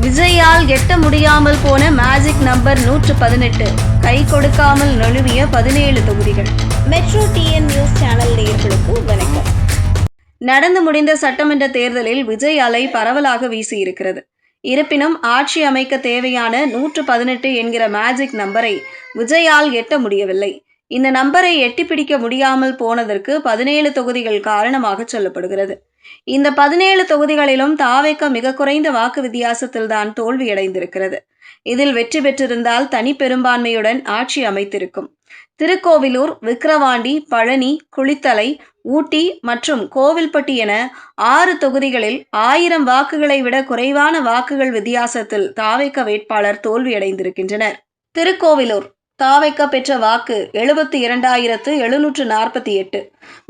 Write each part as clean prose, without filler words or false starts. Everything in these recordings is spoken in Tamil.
விஜயால் எட்ட முடியாமல் போன மேஜிக் நம்பர் 118, கை கொடுக்காமல் நழுவிய 17 தொகுதிகள். மெட்ரோ டிஎன் நியூஸ் சேனல் நேயர்களுக்கு வணக்கம். நடந்து முடிந்த சட்டமன்ற தேர்தலில் விஜய் அலை பரவலாக வீசியிருக்கிறது. இருப்பினும் ஆட்சி அமைக்க தேவையான 118 என்கிற மேஜிக் நம்பரை விஜயால் எட்ட முடியவில்லை. இந்த நம்பரை எட்டி பிடிக்க முடியாமல் போனதற்கு 17 தொகுதிகள் காரணமாக சொல்லப்படுகிறது. இந்த 17 தொகுதிகளிலும் தாவேக மிக குறைந்த வாக்கு வித்தியாசத்தில்தான் தோல்வியடைந்திருக்கிறது. இதில் வெற்றி பெற்றிருந்தால் தனி பெரும்பான்மையுடன் ஆட்சி அமைத்திருக்கும். திருக்கோவிலூர், விக்கிரவாண்டி, பழனி, குளித்தலை, ஊட்டி மற்றும் கோவில்பட்டி என 6 தொகுதிகளில் 1000 வாக்குகளை விட குறைவான வாக்குகள் வித்தியாசத்தில் தாவேக வேட்பாளர் தோல்வியடைந்திருக்கின்றனர். திருக்கோவிலூர் தாவேக பெற்ற வாக்கு 72,748,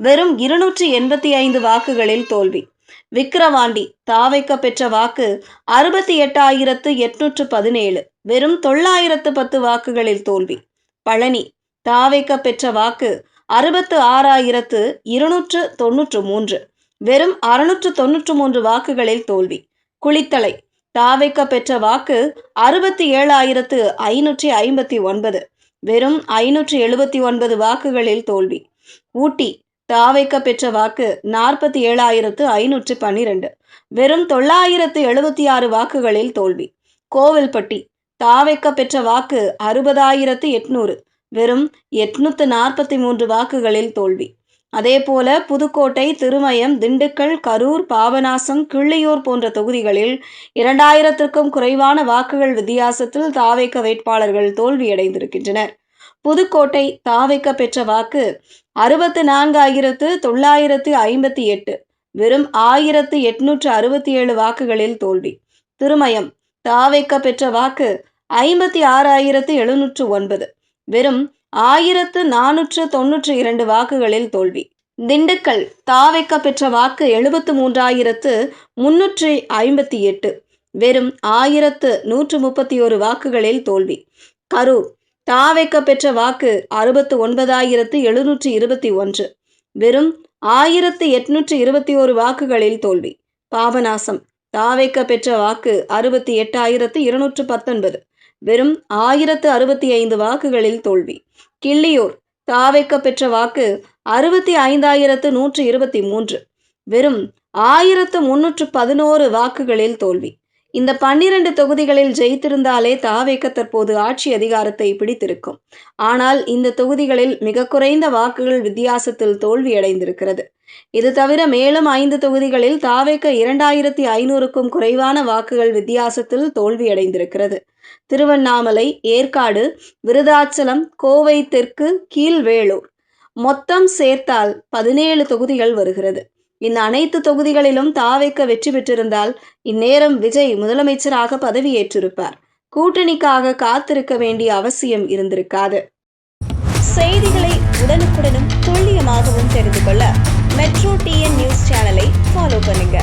வெறும் 285 வாக்குகளில் தோல்வி. விக்கிரவாண்டி தாவேக பெற்ற வாக்கு 68,817, வெறும் 910 வாக்குகளில் தோல்வி. பழனி தாவேக பெற்ற வாக்கு 66,293, வெறும் 693 வாக்குகளில் தோல்வி. குளித்தலை தாவேக பெற்ற வாக்கு 67,559, வெறும் 579 வாக்குகளில் தோல்வி. ஊட்டி தாவேக பெற்ற வாக்கு 47,512, வெறும் 976 வாக்குகளில் தோல்வி. கோவில்பட்டி தாவேக பெற்ற வாக்கு 60,800, வெறும் 843 வாக்குகளில் தோல்வி. அதேபோல புதுக்கோட்டை, திருமயம், திண்டுக்கல், கரூர், பாபநாசம், கிள்ளியூர் போன்ற தொகுதிகளில் 2000க்கும் குறைவான வாக்குகள் வித்தியாசத்தில் தாவேக வேட்பாளர்கள் தோல்வியடைந்திருக்கின்றனர். புதுக்கோட்டை தாவேக பெற்ற வாக்கு 64,958, வெறும் 1,867 வாக்குகளில் தோல்வி. திருமயம் தாவேக பெற்ற வாக்கு 56,709, வெறும் 1,492 வாக்குகளில் தோல்வி. திண்டுக்கல் தாவேக பெற்ற வாக்கு 73,358, வெறும் 1,131 வாக்குகளில் தோல்வி. கரூர் தாவேக பெற்ற வாக்கு 69,721, வெறும் 1,821 வாக்குகளில் தோல்வி. பாபநாசம் தாவேக பெற்ற வாக்கு 68,219, வெறும் 1,065 வாக்குகளில் தோல்வி. கிள்ளியூர் தாவேக பெற்ற வாக்கு 65,123, வெறும் 1,311 வாக்குகளில் தோல்வி. இந்த 12 தொகுதிகளில் ஜெயித்திருந்தாலே தாவேக தற்போது ஆட்சி அதிகாரத்தை பிடித்திருக்கும். ஆனால் இந்த தொகுதிகளில் மிக குறைந்த வாக்குகள் வித்தியாசத்தில் தோல்வியடைந்திருக்கிறது. இது தவிர மேலும் 5 தொகுதிகளில் தாவேக 2,500க்கும் குறைவான வாக்குகள் வித்தியாசத்தில் தோல்வியடைந்திருக்கிறது. திருவண்ணாமலை, ஏற்காடு, விருதாச்சலம், கோவை தெற்கு, கீழ்வேளூர் மொத்தம் சேர்த்தால் 17 தொகுதிகள் வருகிறது. இந்த அனைத்து தொகுதிகளிலும் தாவேக வெற்றி பெற்றிருந்தால் இந்நேரம் விஜய் முதலமைச்சராக பதவியேற்றிருப்பார். கூட்டணிக்காக காத்திருக்க வேண்டிய அவசியம் இருந்திருக்காது. செய்திகளை உடனுக்குடனும் துல்லியமாகவும் தெரிந்து கொள்ள மெட்ரோ டிஎன் நியூஸ் சேனலை ஃபாலோ பண்ணுங்க.